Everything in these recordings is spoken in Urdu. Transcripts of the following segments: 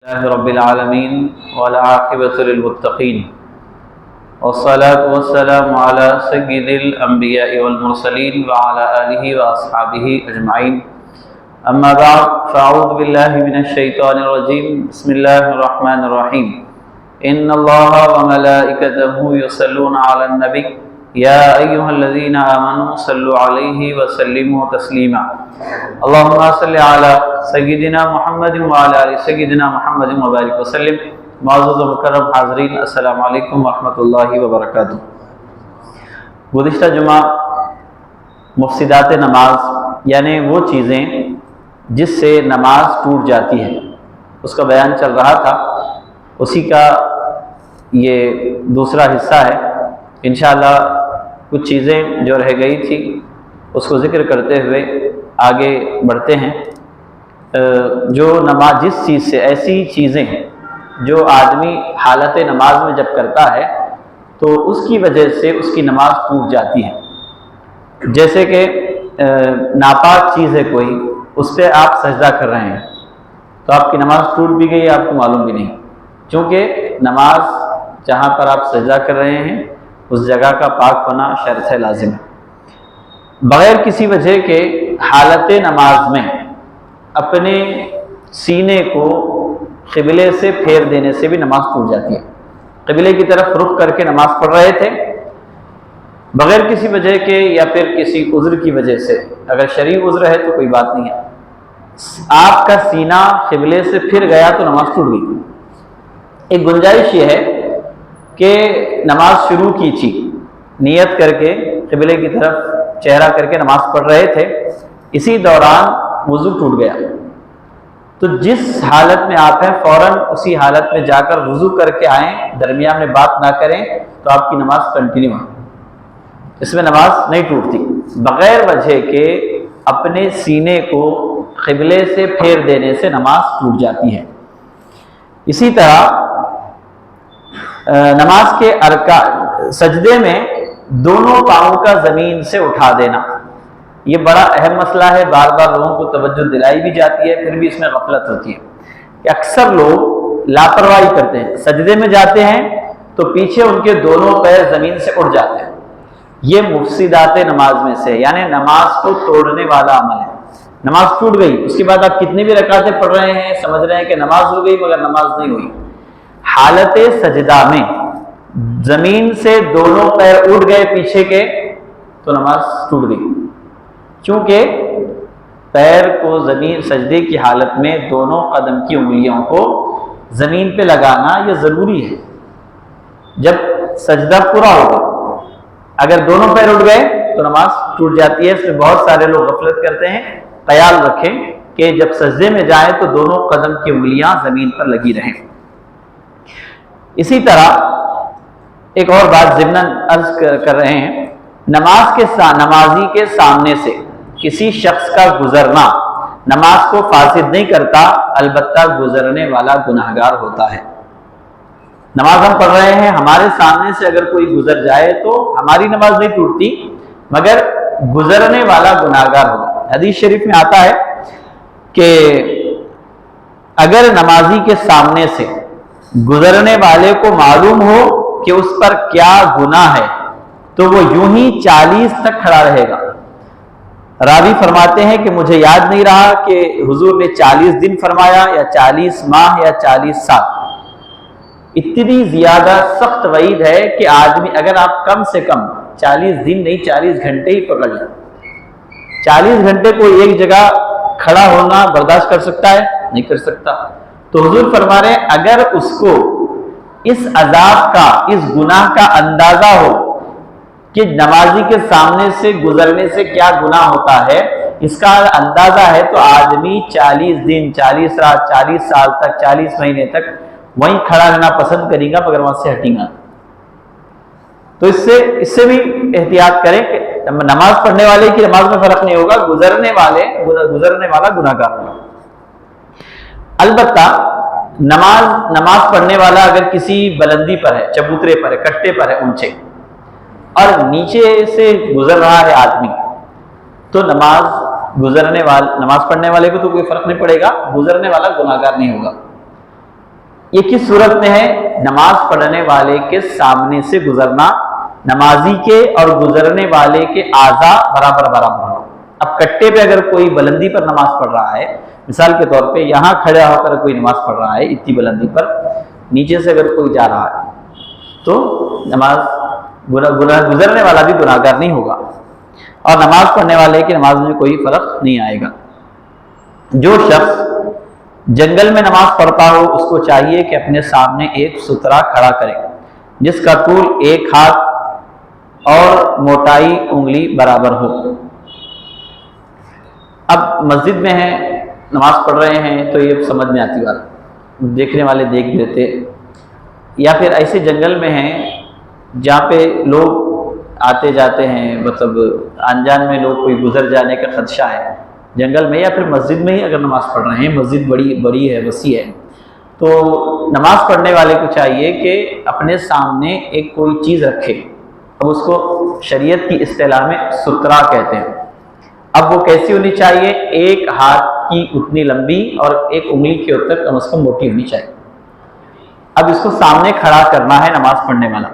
رب العالمین والعاقبۃ للمتقین والصلاة والسلام علی سید الانبیاء والمرسلین وعلی آلہ واصحابہ اجمعین اما بعد فاعوذ باللہ من الشیطان الرجیم بسم اللہ الرحمن الرحیم ان اللہ وملائکتہ یصلون علی النبی یا ایہا الذین آمنوا صلوا علیہ وسلموا تسلیما اللہم صل علی سیدنا محمد وعلی آل سیدنا محمد وبارک وسلم۔ معزز و مکرم حاضرین، السلام علیکم ورحمۃ اللہ وبرکاتہ۔ گزشتہ جمعہ مفسدات نماز یعنی وہ چیزیں جس سے نماز ٹوٹ جاتی ہے اس کا بیان چل رہا تھا، اسی کا یہ دوسرا حصہ ہے۔ انشاءاللہ کچھ چیزیں جو رہ گئی تھی اس کو ذکر کرتے ہوئے آگے بڑھتے ہیں۔ جو نماز جس چیز سے ایسی چیزیں جو آدمی حالت نماز میں جب کرتا ہے تو اس کی وجہ سے اس کی نماز ٹوٹ جاتی ہے، جیسے کہ ناپاک چیز ہے کوئی، اس پہ آپ سجدہ کر رہے ہیں تو آپ کی نماز ٹوٹ بھی گئی، آپ کو معلوم بھی نہیں، چونکہ نماز جہاں پر آپ سجدہ کر رہے ہیں اس جگہ کا پاک ہونا شرط ہے، لازم ہے۔ بغیر کسی وجہ کے حالت نماز میں اپنے سینے کو قبلے سے پھیر دینے سے بھی نماز ٹوٹ جاتی ہے۔ قبلے کی طرف رخ کر کے نماز پڑھ رہے تھے، بغیر کسی وجہ کے یا پھر کسی عذر کی وجہ سے، اگر شرعی عذر ہے تو کوئی بات نہیں ہے، آپ کا سینہ قبلے سے پھر گیا تو نماز ٹوٹ گئی۔ ایک گنجائش یہ ہے کہ نماز شروع کی تھی، نیت کر کے قبلے کی طرف چہرہ کر کے نماز پڑھ رہے تھے، اسی دوران وضو ٹوٹ گیا، تو جس حالت میں آپ ہیں فوراً اسی حالت میں جا کر وضو کر کے آئیں، درمیان میں بات نہ کریں تو آپ کی نماز کنٹینیو ہے، اس میں نماز نہیں ٹوٹتی۔ بغیر وجہ کے اپنے سینے کو قبلے سے پھیر دینے سے نماز ٹوٹ جاتی ہے۔ اسی طرح نماز کے ارکان، سجدے میں دونوں پاؤں کا زمین سے اٹھا دینا، یہ بڑا اہم مسئلہ ہے، بار بار لوگوں کو توجہ دلائی بھی جاتی ہے، پھر بھی اس میں غفلت ہوتی ہے کہ اکثر لوگ لاپرواہی کرتے ہیں، سجدے میں جاتے ہیں تو پیچھے ان کے دونوں پیر زمین سے اٹھ جاتے ہیں۔ یہ مفسدات نماز میں سے، یعنی نماز کو توڑنے والا عمل ہے۔ نماز ٹوٹ گئی، اس کے بعد آپ کتنی بھی رکعتیں پڑھ رہے ہیں، سمجھ رہے ہیں کہ نماز ہو گئی مگر نماز نہیں ہوئی۔ حالت سجدہ میں زمین سے دونوں پیر اٹھ گئے پیچھے کے تو نماز ٹوٹ گئی، چونکہ پیر کو زمین سجدے کی حالت میں دونوں قدم کی انگلیوں کو زمین پہ لگانا یہ ضروری ہے جب سجدہ پورا ہوگا۔ اگر دونوں پیر اٹھ گئے تو نماز ٹوٹ جاتی ہے۔ اس میں بہت سارے لوگ غفلت کرتے ہیں، خیال رکھیں کہ جب سجدے میں جائیں تو دونوں قدم کی انگلیاں زمین پر لگی رہیں۔ اسی طرح ایک اور بات ضمناً عرض کر رہے ہیں، نمازی کے سامنے سے کسی شخص کا گزرنا نماز کو فاسد نہیں کرتا، البتہ گزرنے والا گناہگار ہوتا ہے۔ نماز ہم پڑھ رہے ہیں، ہمارے سامنے سے اگر کوئی گزر جائے تو ہماری نماز نہیں ٹوٹتی مگر گزرنے والا گناہگار ہوگا۔ حدیث شریف میں آتا ہے کہ اگر نمازی کے سامنے سے گزرنے والے کو معلوم ہو کہ اس پر کیا گناہ ہے تو وہ یوں ہی 40 تک کھڑا رہے گا۔ راوی فرماتے ہیں کہ مجھے یاد نہیں رہا کہ حضور نے 40 دن فرمایا یا 40 ماہ یا 40 سال، اتنی زیادہ سخت وعید ہے کہ آدمی اگر آپ کم سے کم 40 دن نہیں 40 گھنٹے ہی پکڑ لیں، 40 گھنٹے کوئی ایک جگہ کھڑا ہونا برداشت کر سکتا ہے؟ نہیں کر سکتا۔ تو حضور فرما رہے ہیں اگر اس کو اس عذاب کا، اس گناہ کا اندازہ ہو کہ نمازی کے سامنے سے گزرنے سے کیا گناہ ہوتا ہے، اس کا اندازہ ہے تو آدمی 40 دن 40 رات 40 سال تک 40 مہینے تک وہیں کھڑا رہنا پسند کرے گا مگر وہاں سے ہٹے گا۔ تو اس سے بھی احتیاط کریں کہ نماز پڑھنے والے کی نماز میں فرق نہیں ہوگا، گزرنے والا گناہگار ہوگا۔ البتہ نماز پڑھنے والا اگر کسی بلندی پر ہے، چبوترے پر ہے، کٹے پر ہے اونچے، اور نیچے سے گزر رہا ہے آدمی، تو نماز پڑھنے والے کو تو کوئی فرق نہیں پڑے گا، گزرنے والا گناہگار نہیں ہوگا۔ یہ کس صورت میں ہے؟ نماز پڑھنے والے کے سامنے سے گزرنا، نمازی کے اور گزرنے والے کے اعضاء برابر برابر ہو۔ اب کٹے پہ اگر کوئی بلندی پر نماز پڑھ رہا ہے، مثال کے طور پہ یہاں کھڑا ہو کر کوئی نماز پڑھ رہا ہے اتنی بلندی پر، نیچے سے اگر کوئی جا رہا ہے تو نماز گزرنے والا بھی گناہگار نہیں ہوگا، اور نماز پڑھنے والے کی نماز میں کوئی فرق نہیں آئے گا۔ جو شخص جنگل میں نماز پڑھتا ہو اس کو چاہیے کہ اپنے سامنے ایک سترہ کھڑا کرے جس کا طول ایک ہاتھ اور موٹائی انگلی برابر ہو۔ اب مسجد میں ہیں، نماز پڑھ رہے ہیں تو یہ سمجھ میں آتی بات، دیکھنے والے دیکھ بھی لیتے، یا پھر ایسے جنگل میں ہیں جہاں پہ لوگ آتے جاتے ہیں، مطلب انجان میں لوگ کوئی گزر جانے کا خدشہ ہے جنگل میں، یا پھر مسجد میں ہی اگر نماز پڑھ رہے ہیں، مسجد بڑی ہے، وسیع ہے، تو نماز پڑھنے والے کو چاہیے کہ اپنے سامنے ایک کوئی چیز رکھے، اب اس کو شریعت کی اصطلاح میں سترہ کہتے ہیں۔ اب وہ کیسی ہونی چاہیے؟ ایک ہاتھ کی اتنی لمبی اور ایک انگلی کی اتر کم از کم موٹی ہونی چاہیے۔ اب اس کو سامنے کھڑا کرنا ہے نماز پڑھنے والا۔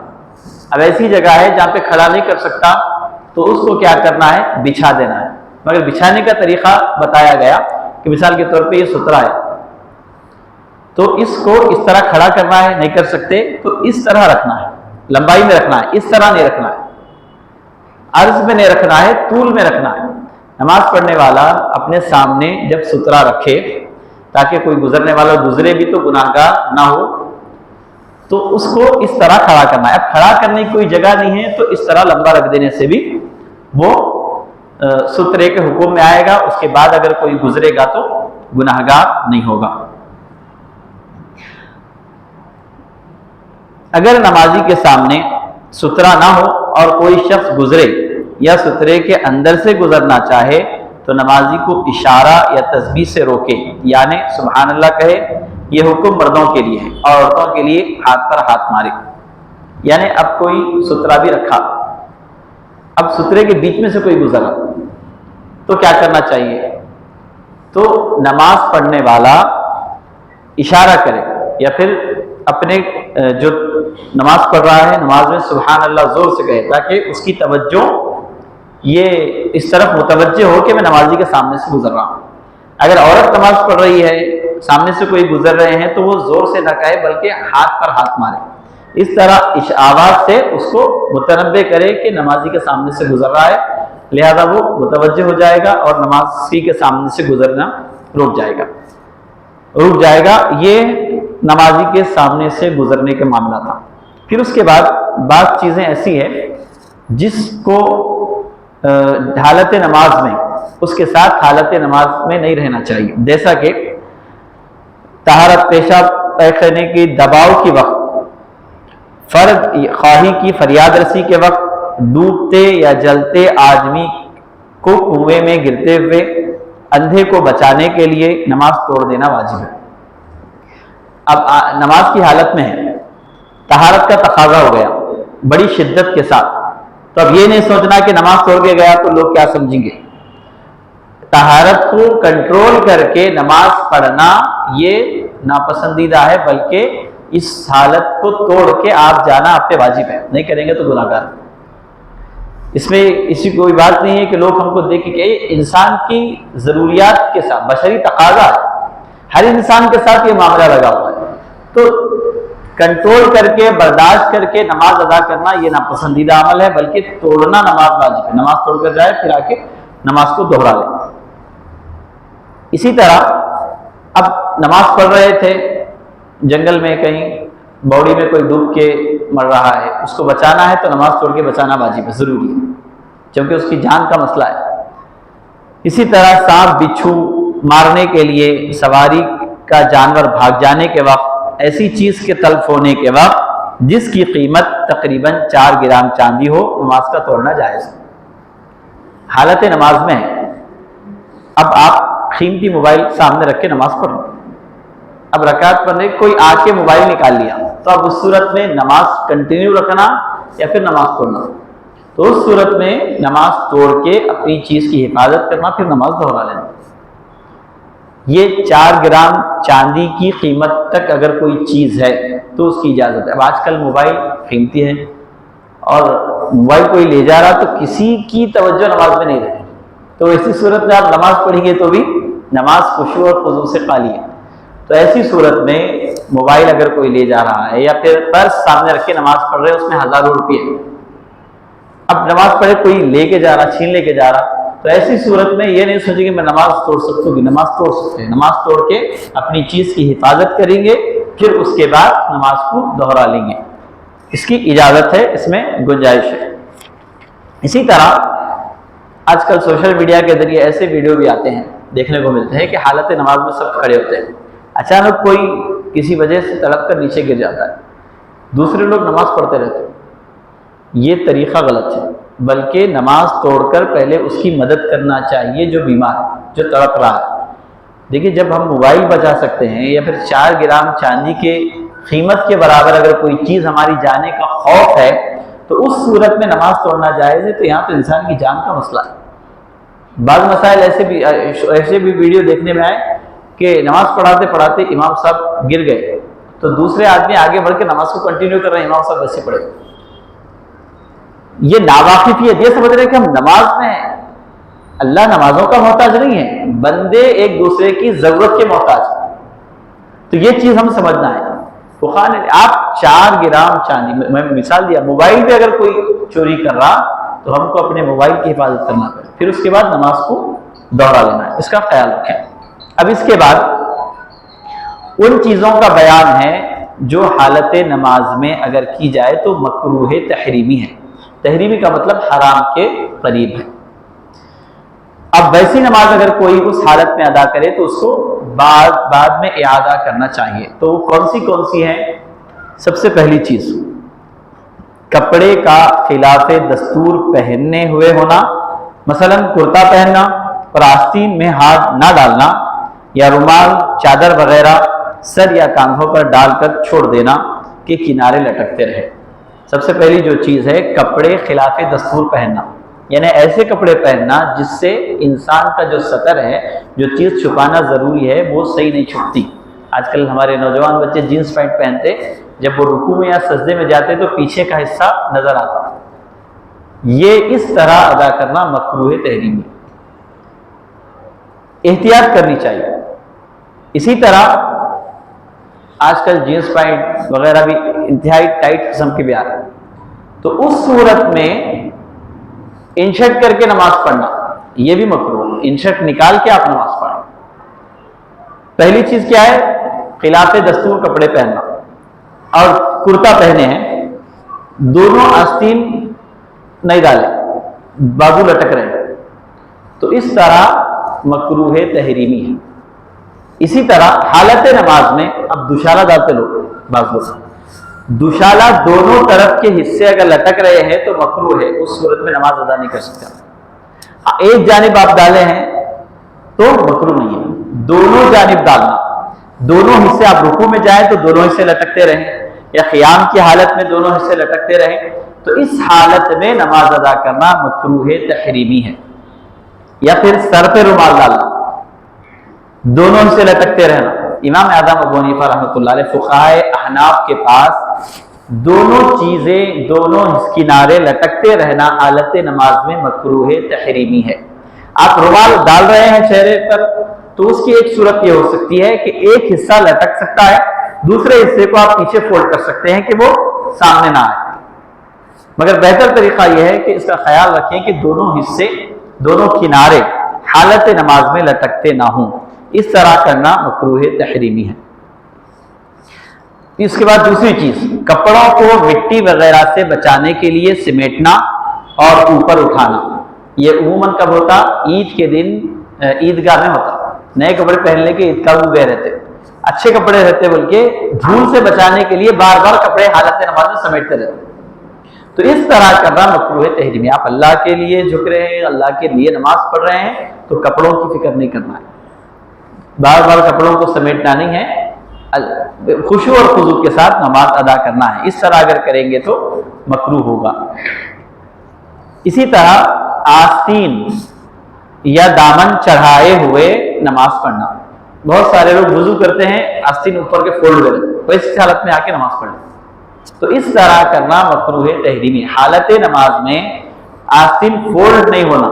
اب ایسی جگہ ہے جہاں پہ کھڑا نہیں کر سکتا تو اس کو کیا کرنا ہے؟ بچھا دینا ہے، مگر بچھانے کا طریقہ بتایا گیا کہ مثال کے طور پہ یہ سترہ ہے تو اس کو اس طرح کھڑا کرنا ہے، نہیں کر سکتے تو اس طرح رکھنا ہے، لمبائی میں رکھنا ہے، اس طرح نہیں رکھنا ہے، عرض میں نہیں رکھنا ہے، طول میں رکھنا ہے۔ نماز پڑھنے والا اپنے سامنے جب سترہ رکھے تاکہ کوئی گزرنے والا گزرے بھی تو گناہگار نہ ہو، تو اس کو اس طرح کھڑا کرنا ہے۔ اب کھڑا کرنے کی کوئی جگہ نہیں ہے تو اس طرح لمبا رکھ دینے سے بھی وہ سترے کے حکم میں آئے گا، اس کے بعد اگر کوئی گزرے گا تو گناہگار نہیں ہوگا۔ اگر نمازی کے سامنے سترہ نہ ہو اور کوئی شخص گزرے یا سترے کے اندر سے گزرنا چاہے تو نمازی کو اشارہ یا تسبیح سے روکے، یعنی سبحان اللہ کہے۔ یہ حکم مردوں کے لیے ہے، اور عورتوں کے لیے ہاتھ پر ہاتھ مارے۔ یعنی اب کوئی سترہ بھی رکھا، اب سترے کے بیچ میں سے کوئی گزرا تو کیا کرنا چاہیے؟ تو نماز پڑھنے والا اشارہ کرے یا پھر اپنے جو نماز پڑھ رہا ہے نماز میں سبحان اللہ زور سے کہے تاکہ اس کی توجہ یہ اس طرف متوجہ ہو کہ میں نمازی کے سامنے سے گزر رہا ہوں۔ اگر عورت نماز پڑھ رہی ہے، سامنے سے کوئی گزر رہے ہیں تو وہ زور سے نہ کہے بلکہ ہاتھ پر ہاتھ مارے، اس طرح اس آواز سے اس کو متنبہ کرے کہ نمازی کے سامنے سے گزر رہا ہے، لہذا وہ متوجہ ہو جائے گا اور نمازی کے سامنے سے گزرنا رک جائے گا۔ یہ نمازی کے سامنے سے گزرنے کے معاملہ تھا۔ پھر اس کے بعد بعض چیزیں ایسی ہیں جس کو حالت نماز میں اس کے ساتھ حالت نماز میں نہیں رہنا چاہیے، جیسا کہ طہارت، پیشاب پیخانے کی دباؤ کے وقت، فرد خواہی کی فریاد رسی کے وقت، ڈوبتے یا جلتے آدمی کو کنویں میں گرتے ہوئے، اندھے کو بچانے کے لیے نماز توڑ دینا واجب ہے۔ اب نماز کی حالت میں ہے، طہارت کا تقاضا ہو گیا بڑی شدت کے ساتھ، تو اب یہ نہیں سوچنا کہ نماز توڑ کے گیا تو لوگ کیا سمجھیں گے۔ طہارت کو کنٹرول کر کے نماز پڑھنا یہ ناپسندیدہ ہے، بلکہ اس حالت کو توڑ کے آپ جانا آپ پہ واجب ہے، نہیں کریں گے تو گناہگار۔ اس میں اسی کوئی بات نہیں ہے کہ لوگ ہم کو دیکھ کے، انسان کی ضروریات کے ساتھ بشری تقاضا ہے، ہر انسان کے ساتھ یہ معاملہ لگا ہوا ہے، تو کنٹرول کر کے برداشت کر کے نماز ادا کرنا یہ ناپسندیدہ عمل ہے، بلکہ توڑنا نماز واجب ہے۔ نماز توڑ کر جائے پھر آ کے نماز کو دوہرا لے۔ اسی طرح اب نماز پڑھ رہے تھے جنگل میں، کہیں باوڑی میں کوئی ڈوب کے مر رہا ہے، اس کو بچانا ہے تو نماز توڑ کے بچانا واجب ہے، ضروری ہے، کیونکہ اس کی جان کا مسئلہ ہے۔ اسی طرح سانپ بچھو مارنے کے لیے سواری کا جانور بھاگ جانے کے وقت، ایسی چیز کے تلف ہونے کے وقت جس کی قیمت تقریباً 4 گرام چاندی ہو، نماز کا توڑنا جائز ہے۔ حالت نماز میں اب آپ قیمتی موبائل سامنے رکھ کے نماز پڑھو، اب رکعت پڑھنے کوئی آ کے موبائل نکال لیا تو اب اس صورت میں نماز کنٹینیو رکھنا یا پھر نماز توڑنا؟ تو اس صورت میں نماز توڑ کے اپنی چیز کی حفاظت کرنا، پھر نماز دوہرا لینا۔ یہ 4 گرام چاندی کی قیمت تک اگر کوئی چیز ہے تو اس کی اجازت ہے۔ اب آج کل موبائل قیمتی ہے اور موبائل کوئی لے جا رہا تو کسی کی توجہ نماز میں نہیں رہے، تو ایسی صورت میں آپ نماز پڑھیں گے تو بھی نماز خشوع اور خضوع سے خالی ہے۔ تو ایسی صورت میں موبائل اگر کوئی لے جا رہا ہے یا پھر پرس سامنے رکھ کے نماز پڑھ رہے ہیں، اس میں ہزاروں روپئے، اب نماز پڑھے کوئی لے کے جا رہا، چھین لے کے جا رہا، تو ایسی صورت میں یہ نہیں سوچیں کہ میں نماز توڑ سکتا ہوں، نماز توڑ سکتے ہیں، نماز توڑ کے اپنی چیز کی حفاظت کریں گے، پھر اس کے بعد نماز کو دوہرا لیں گے، اس کی اجازت ہے، اس میں گنجائش ہے۔ اسی طرح آج کل سوشل میڈیا کے ذریعے ایسے ویڈیو بھی آتے ہیں، دیکھنے کو ملتے ہیں کہ حالت نماز میں سب کھڑے ہوتے ہیں، اچانک کوئی کسی وجہ سے تڑپ کر نیچے گر جاتا ہے، دوسرے لوگ نماز پڑھتے رہتے ہیں۔ یہ طریقہ غلط ہے، بلکہ نماز توڑ کر پہلے اس کی مدد کرنا چاہیے جو بیمار ہے، جو تڑپ رہا ہے۔ دیکھیے جب ہم موبائل بچا سکتے ہیں یا پھر 4 گرام چاندی کے قیمت کے برابر اگر کوئی چیز ہماری جانے کا خوف ہے تو اس صورت میں نماز توڑنا جائز ہے، تو یہاں تو انسان کی جان کا مسئلہ ہے۔ بعض مسائل ایسے بھی ویڈیو دیکھنے میں آئے کہ نماز پڑھاتے پڑھاتے امام صاحب گر گئے تو دوسرے آدمی آگے بڑھ کے نماز کو کنٹینیو کر رہے ہیں، امام صاحب ویسے پڑھے۔ یہ ناواقفیت، یہ سمجھ رہے ہیں کہ ہم نماز میں ہیں۔ اللہ نمازوں کا محتاج نہیں ہے، بندے ایک دوسرے کی ضرورت کے محتاج ہیں، تو یہ چیز ہم سمجھنا ہے۔ آپ 4 گرام چاندی، میں مثال دیا، موبائل پہ اگر کوئی چوری کر رہا تو ہم کو اپنے موبائل کی حفاظت کرنا پڑے، پھر اس کے بعد نماز کو دوہرا لینا ہے، اس کا خیال رکھیں۔ اب اس کے بعد ان چیزوں کا بیان ہے جو حالت نماز میں اگر کی جائے تو مکروہ تحریمی ہے۔ تحریمی کا مطلب حرام کے قریب ہے۔ اب ویسی نماز اگر کوئی اس حالت میں ادا کرے تو اس کو بعد میں اعادہ کرنا چاہیے۔ تو وہ کون سی ہیں؟ سب سے پہلی چیز، کپڑے کا خلاف دستور پہننے ہوئے ہونا، مثلا کرتا پہننا اور آستین میں ہاتھ نہ ڈالنا، یا رومال، چادر وغیرہ سر یا کاندھوں پر ڈال کر چھوڑ دینا کہ کنارے لٹکتے رہے۔ سب سے پہلی جو چیز ہے، کپڑے خلاف دستور پہننا، یعنی ایسے کپڑے پہننا جس سے انسان کا جو سطر ہے، جو چیز چھپانا ضروری ہے، وہ صحیح نہیں چھپتی۔ آج کل ہمارے نوجوان بچے جینس پینٹ پہنتے، جب وہ رکوع میں یا سجدے میں جاتے تو پیچھے کا حصہ نظر آتا۔ یہ اس طرح ادا کرنا مکروہ تحریمی، احتیاط کرنی چاہیے۔ اسی طرح آج کل جینس پینٹ وغیرہ بھی انتہائی ٹائٹ قسم کے بھی آ رہے ہیں، تو اس صورت میں انشرٹ کر کے نماز پڑھنا یہ بھی مکروہ ہے۔ انشرٹ نکال کے آپ نماز پڑھیں۔ پہلی چیز کیا ہے؟ خلاف دستور کپڑے پہننا، اور کرتا پہنے ہیں، دونوں آستین نہیں ڈالے، بازو لٹک رہے ہیں، تو اس طرح مکروہ تحریمی ہے۔ اسی طرح حالت نماز میں اب دوشالہ ڈالتے لوگ، بازو دوشالہ دونوں طرف کے حصے اگر لٹک رہے ہیں تو مکروہ ہے، اس صورت میں نماز ادا نہیں کر سکتا۔ ایک جانب آپ ڈالے ہیں تو مکروہ نہیں ہے، دونوں جانب ڈالنا، دونوں حصے، آپ رکوع میں جائیں تو دونوں حصے لٹکتے رہیں، یا قیام کی حالت میں دونوں حصے لٹکتے رہیں، تو اس حالت میں نماز ادا کرنا مکروہ تحریمی ہے۔ یا پھر سر پہ رومال ڈالنا، دونوں حصے لٹکتے رہنا۔ امام اعظم ابو حنیفہ رحمۃ اللہ علیہ فقہائے احناف کے پاس دونوں چیزیں، دونوں کنارے لٹکتے رہنا حالت نماز میں مکروہ تحریمی ہے۔ آپ رومال ڈال رہے ہیں چہرے پر تو اس کی ایک صورت یہ ہو سکتی ہے کہ ایک حصہ لٹک سکتا ہے، دوسرے حصے کو آپ پیچھے فولڈ کر سکتے ہیں کہ وہ سامنے نہ آئے، مگر بہتر طریقہ یہ ہے کہ اس کا خیال رکھیں کہ دونوں حصے، دونوں کنارے حالت نماز میں لٹکتے نہ ہوں، اس طرح کرنا مکروہ تحریمی ہے۔ اس کے بعد دوسری چیز، کپڑوں کو مٹی وغیرہ سے بچانے کے لیے سمیٹنا اور اوپر اٹھانا۔ یہ عموماً کب ہوتا؟ عید کے دن عیدگاہ میں ہوتا، نئے کپڑے پہننے کے عیدگاہ میں گئے رہتے، اچھے کپڑے رہتے، بلکہ دھول سے بچانے کے لیے بار بار کپڑے حالت نماز میں سمیٹتے رہتے، تو اس طرح کرنا مکروہ تحریمی۔ آپ اللہ کے لیے جھک رہے ہیں، اللہ کے لیے نماز پڑھ رہے ہیں تو کپڑوں کی فکر نہیں کرنا ہے، بار بار کپڑوں کو سمیٹنا نہیں ہے، خشوع اور خضوع کے ساتھ نماز ادا کرنا ہے۔ اس طرح اگر کریں گے تو مکروہ ہوگا۔ اسی طرح آستین یا دامن چڑھائے ہوئے نماز پڑھنا، بہت سارے لوگ وضو کرتے ہیں آستین اوپر کے فولڈ ہوئے رہتے ہیں، ویسی حالت میں آ کے نماز پڑھ لیں، تو اس طرح کرنا مکروہ تحریمی۔ حالت نماز میں آستین فولڈ نہیں ہونا،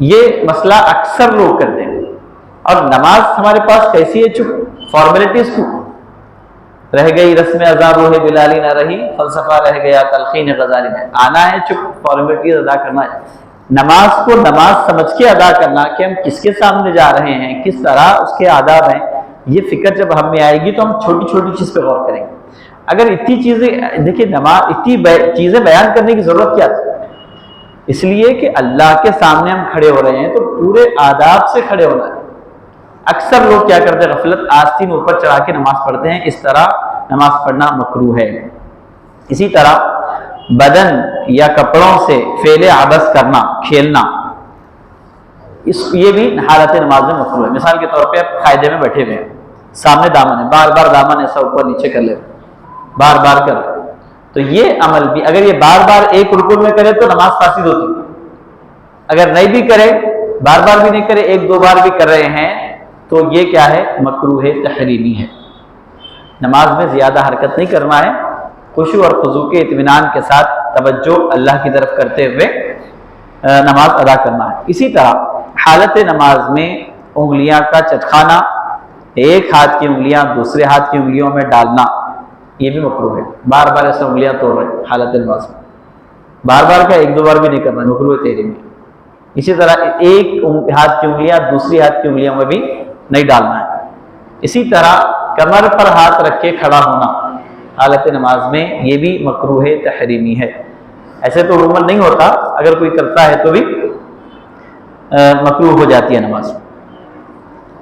یہ مسئلہ اکثر لوگ کرتے ہیں، اور نماز ہمارے پاس کیسی ہے؟ چپ فارمیلٹیز کو رہ گئی، رسم ادا روح بلالی نہ رہی، فلسفہ رہ گیا تلقین غزالی میں، آنا ہے چپ فارمیلٹیز ادا کرنا ہے۔ نماز کو نماز سمجھ کے ادا کرنا کہ ہم کس کے سامنے جا رہے ہیں، کس طرح اس کے آداب ہیں، یہ فکر جب ہم میں آئے گی تو ہم چھوٹی چھوٹی چیز پہ غور کریں گے۔ اگر اتنی چیزیں دیکھیں، نماز اتنی چیزیں بیان کرنے کی ضرورت کیا تھی؟ اس لیے کہ اللہ کے سامنے ہم کھڑے ہو رہے ہیں تو پورے آداب سے کھڑے ہونا ہے۔ اکثر لوگ کیا کرتے ہیں؟ غفلت، آستین اوپر چڑھا کے نماز پڑھتے ہیں، اس طرح نماز پڑھنا مکروہ ہے۔ اسی طرح بدن یا کپڑوں سے فعل عبث کرنا، کھیلنا، یہ بھی حالت نماز میں مکروہ ہے۔ مثال کے طور پہ آپ قاعدے میں بیٹھے ہوئے ہیں، سامنے دامن ہے، بار بار دامن ایسا اوپر نیچے کر لے، بار بار کر، تو یہ عمل بھی اگر یہ بار بار ایک رکوع میں کرے تو نماز فاسد ہوتی، اگر نہیں بھی کرے، بار بار بھی نہیں کرے، ایک دو بار بھی کر رہے ہیں تو یہ کیا ہے؟ مکروہ تحریمی ہے۔ نماز میں زیادہ حرکت نہیں کرنا ہے، خشوع اور خضوع کے اطمینان کے ساتھ توجہ اللہ کی طرف کرتے ہوئے نماز ادا کرنا ہے۔ اسی طرح حالت نماز میں انگلیاں کا چٹکانا، ایک ہاتھ کی انگلیاں دوسرے ہاتھ کی انگلیوں میں ڈالنا، یہ بھی مکروہ ہے۔ بار بار ایسے انگلیاں توڑ رہے حالت نماز میں، بار بار کا ایک دو بار بھی نہیں کرنا، مکروہ تحریمی۔ اسی طرح ایک ہاتھ کی انگلیاں دوسری ہاتھ کی انگلیوں میں بھی نہیں ڈالنا ہے۔ اسی طرح کمر پر ہاتھ رکھ کے کھڑا ہونا حالت نماز میں، یہ بھی مکروہ تحریمی ہے۔ ایسے تو عموماً نہیں ہوتا، اگر کوئی کرتا ہے تو بھی مکروہ ہو جاتی ہے نماز۔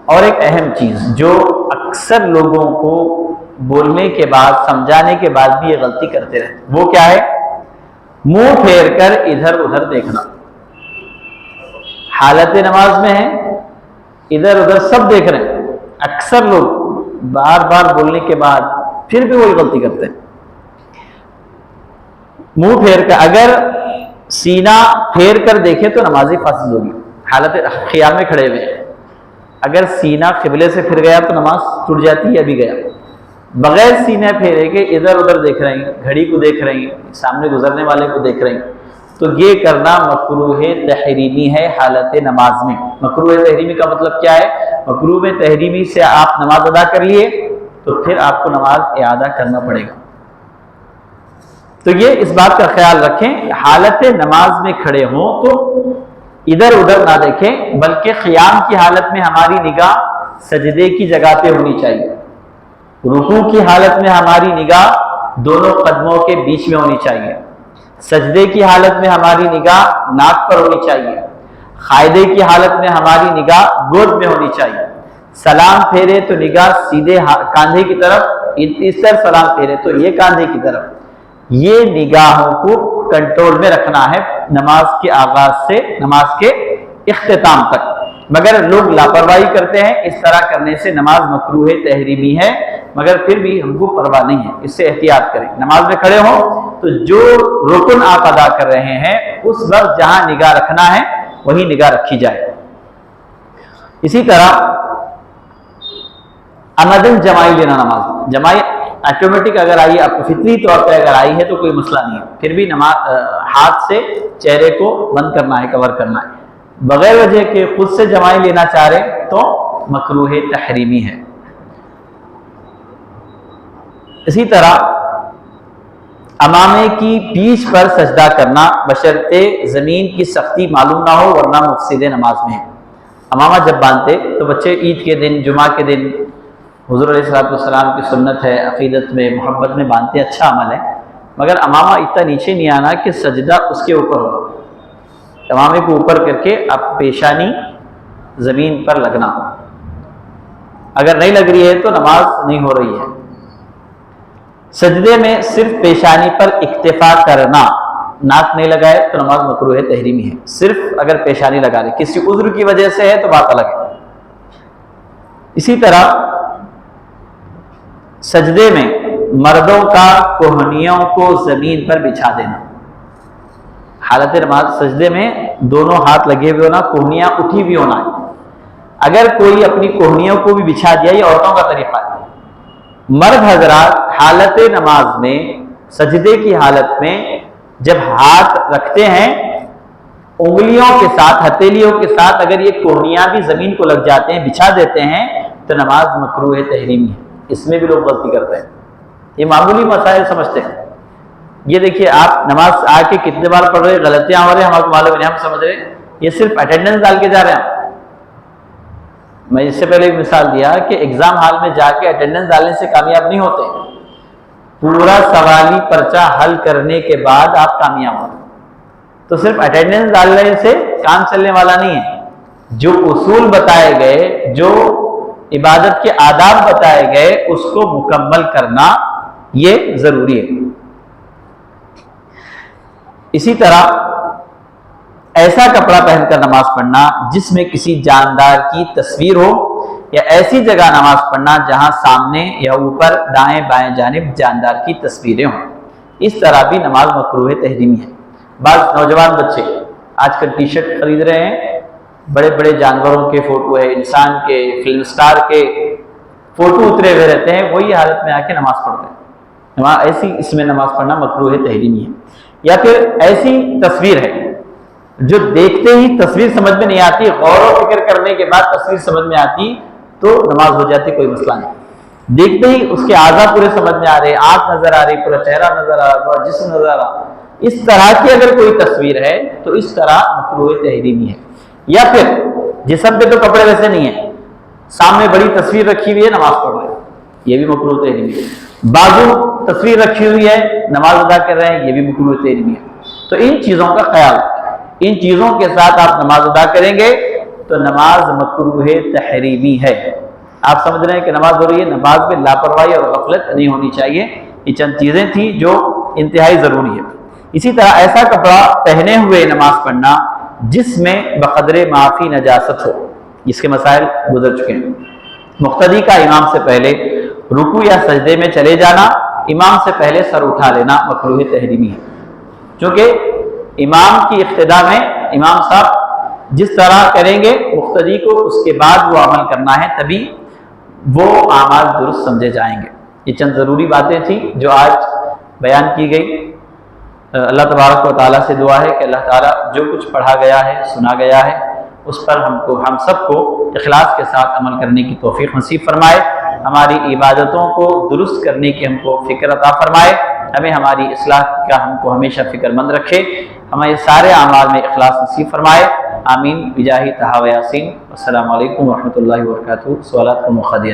اور ایک اہم چیز جو اکثر لوگوں کو بولنے کے بعد، سمجھانے کے بعد بھی یہ غلطی کرتے رہتے، وہ کیا ہے؟ منہ پھیر کر ادھر ادھر دیکھنا۔ حالت نماز میں ہے، ادھر ادھر سب دیکھ رہے ہیں، اکثر لوگ بار بار بولنے کے بعد پھر بھی وہی غلطی کرتے ہیں۔ منہ پھیر کر، اگر سینہ پھیر کر دیکھے تو نمازی فاسد ہوگی، حالت خیام میں کھڑے ہوئے ہیں، اگر سینہ قبلے سے پھر گیا تو نماز ٹوٹ جاتی ہے، ابھی گیا۔ بغیر سینہ پھیرے کے ادھر ادھر دیکھ رہے ہیں، گھڑی کو دیکھ رہے ہیں، سامنے گزرنے والے کو دیکھ رہے ہیں، تو یہ کرنا مکروہ تحریمی ہے حالت نماز میں۔ مکروہ تحریمی کا مطلب کیا ہے؟ مکروہ تحریمی سے آپ نماز ادا کر لیے تو پھر آپ کو نماز اعادہ کرنا پڑے گا۔ تو یہ اس بات کا خیال رکھیں، حالت نماز میں کھڑے ہوں تو ادھر ادھر نہ دیکھیں، بلکہ قیام کی حالت میں ہماری نگاہ سجدے کی جگہ پہ ہونی چاہیے، رکوع کی حالت میں ہماری نگاہ دونوں قدموں کے بیچ میں ہونی چاہیے، سجدے کی حالت میں ہماری نگاہ ناک پر ہونی چاہیے، قاعدے کی حالت میں ہماری نگاہ گود میں ہونی چاہیے، سلام پھیرے تو نگاہ سیدھے کاندھے کی طرف، اس طرح سلام پھیرے تو یہ کاندھے کی طرف، یہ نگاہوں کو کنٹرول میں رکھنا ہے نماز کے آغاز سے نماز کے اختتام تک۔ مگر لوگ لاپرواہی کرتے ہیں، اس طرح کرنے سے نماز مکروہ تحریمی ہے، مگر پھر بھی ہم کو پرواہ نہیں ہے، اس سے احتیاط کریں۔ نماز میں کھڑے ہوں تو جو رکن آپ ادا کر رہے ہیں اس وقت جہاں نگاہ رکھنا ہے وہی نگاہ رکھی جائے۔ اسی طرح عمدن جمائی لینا، نماز جمائی آٹومیٹک اگر آئی، آپ کو فطری طور پہ اگر آئی ہے تو کوئی مسئلہ نہیں ہے، پھر بھی نماز ہاتھ سے چہرے کو بند کرنا ہے، کور کرنا ہے۔ بغیر وجہ کے خود سے جمائی لینا چاہ رہے تو مکروہ تحریمی ہے۔ اسی طرح امامے کی پیٹھ پر سجدہ کرنا بشرطے زمین کی سختی معلوم نہ ہو، ورنہ مفسد نماز میں ہے۔ امامہ جب باندھتے تو بچے عید کے دن، جمعہ کے دن، حضور علیہ السلام کی سنت ہے، عقیدت میں محبت میں باندھتے، اچھا عمل ہے، مگر امامہ اتنا نیچے نہیں آنا کہ سجدہ اس کے اوپر ہو، امامے کو اوپر کر کے اب پیشانی زمین پر لگنا، اگر نہیں لگ رہی ہے تو نماز نہیں ہو رہی ہے۔ سجدے میں صرف پیشانی پر اکتفا کرنا، ناک نہیں لگائے تو نماز مکروہ تحریمی ہے، صرف اگر پیشانی لگا لے، کسی عذر کی وجہ سے ہے تو بات الگ ہے۔ اسی طرح سجدے میں مردوں کا کوہنیوں کو زمین پر بچھا دینا، حالت نماز سجدے میں دونوں ہاتھ لگے ہوئے ہونا، کوہنیاں اٹھی بھی ہونا ہے۔ اگر کوئی اپنی کوہنیوں کو بھی بچھا دیا، یہ عورتوں کا طریقہ ہے۔ مرد حضرات حالت نماز میں سجدے کی حالت میں جب ہاتھ رکھتے ہیں انگلیوں کے ساتھ، ہتھیلیوں کے ساتھ اگر یہ کوہنیاں بھی زمین کو لگ جاتے ہیں، بچھا دیتے ہیں تو نماز مکروہ تحریمی ہے۔ اس میں بھی لوگ غلطی کرتے ہیں، یہ معمولی مسائل سمجھتے ہیں۔ یہ دیکھیے آپ نماز آ کے کتنے بار پڑھ رہے، غلطیاں ہو رہے ہیں، ہمارے معلوم نہیں، ہم سمجھ رہے یہ صرف اٹینڈنس ڈال کے جا رہے ہیں۔ میں اس سے پہلے ایک مثال دیا کہ ایگزام ہال میں جا کے اٹینڈنس ڈالنے سے کامیاب نہیں ہوتے، پورا سوالی پرچہ حل کرنے کے بعد آپ کامیاب ہوتے۔ تو صرف اٹینڈنس ڈالنے سے کام چلنے والا نہیں ہے، جو اصول بتائے گئے، جو عبادت کے آداب بتائے گئے، اس کو مکمل کرنا یہ ضروری ہے۔ اسی طرح ایسا کپڑا پہن کر نماز پڑھنا جس میں کسی جاندار کی تصویر ہو، یا ایسی جگہ نماز پڑھنا جہاں سامنے یا اوپر دائیں بائیں جانب جاندار کی تصویریں ہوں، اس طرح بھی نماز مکروہ تحریمی ہے۔ بعض نوجوان بچے آج کل ٹی شرٹ خرید رہے ہیں، بڑے بڑے جانوروں کے فوٹو ہے، انسان کے، فلم سٹار کے فوٹو اترے ہوئے رہتے ہیں، وہی حالت میں آ کے نماز پڑھتے ہیں۔ ایسی اس میں نماز پڑھنا مکروہ تحریمی ہے۔ یا پھر ایسی تصویر ہے جو دیکھتے ہی تصویر سمجھ میں نہیں آتی، غور و فکر کرنے کے بعد تصویر سمجھ میں آتی تو نماز ہو جاتی، کوئی مسئلہ نہیں۔ دیکھتے ہی اس کے اعضاء پورے سمجھ میں آ رہے، آنکھ نظر آ رہی، پورا چہرہ نظر آ رہا، پورا جسم نظر آ رہا، اس طرح کی اگر کوئی تصویر ہے تو اس طرح مکروہ تحریمی ہے۔ یا پھر جسم پہ تو کپڑے ویسے نہیں ہیں، سامنے بڑی تصویر رکھی ہوئی ہے، نماز پڑھ رہے ہیں، یہ بھی مکروہ تحریمی ہے۔ بازو تصویر رکھی ہوئی ہے، نماز ادا کر رہے ہیں، یہ بھی مکروہ تحریمی ہے۔ تو ان چیزوں کا خیال، ان چیزوں کے ساتھ آپ نماز ادا کریں گے تو نماز مکروہ تحریمی ہے۔ آپ سمجھ رہے ہیں کہ نماز ہو رہی ہے، نماز میں لاپرواہی اور غفلت نہیں ہونی چاہیے۔ یہ چند چیزیں تھیں جو انتہائی ضروری ہے۔ اسی طرح ایسا کپڑا پہنے ہوئے نماز پڑھنا جس میں بقدر معافی نجاست ہو، جس کے مسائل گزر چکے ہیں۔ مقتدی کا امام سے پہلے رکوع یا سجدے میں چلے جانا، امام سے پہلے سر اٹھا لینا مکروہ تحریمی ہے، چونکہ امام کی اقتداء میں امام صاحب جس طرح کریں گے مقتدی کو اس کے بعد وہ عمل کرنا ہے، تبھی وہ اعمال درست سمجھے جائیں گے۔ یہ چند ضروری باتیں تھیں جو آج بیان کی گئی۔ اللہ تبارک و تعالیٰ سے دعا ہے کہ اللہ تعالیٰ جو کچھ پڑھا گیا ہے، سنا گیا ہے، اس پر ہم سب کو اخلاص کے ساتھ عمل کرنے کی توفیق نصیب فرمائے، ہماری عبادتوں کو درست کرنے کی ہم کو فکر عطا فرمائے، ہمیں ہماری اصلاح کا ہم کو ہمیشہ فکر مند رکھے، ہمیں سارے اعمال میں اخلاص نصیب فرمائے، آمین بجاہ طہ و یاسین۔ السلام علیکم ورحمۃ اللہ وبرکاتہ۔ سوالات کا موقع دیا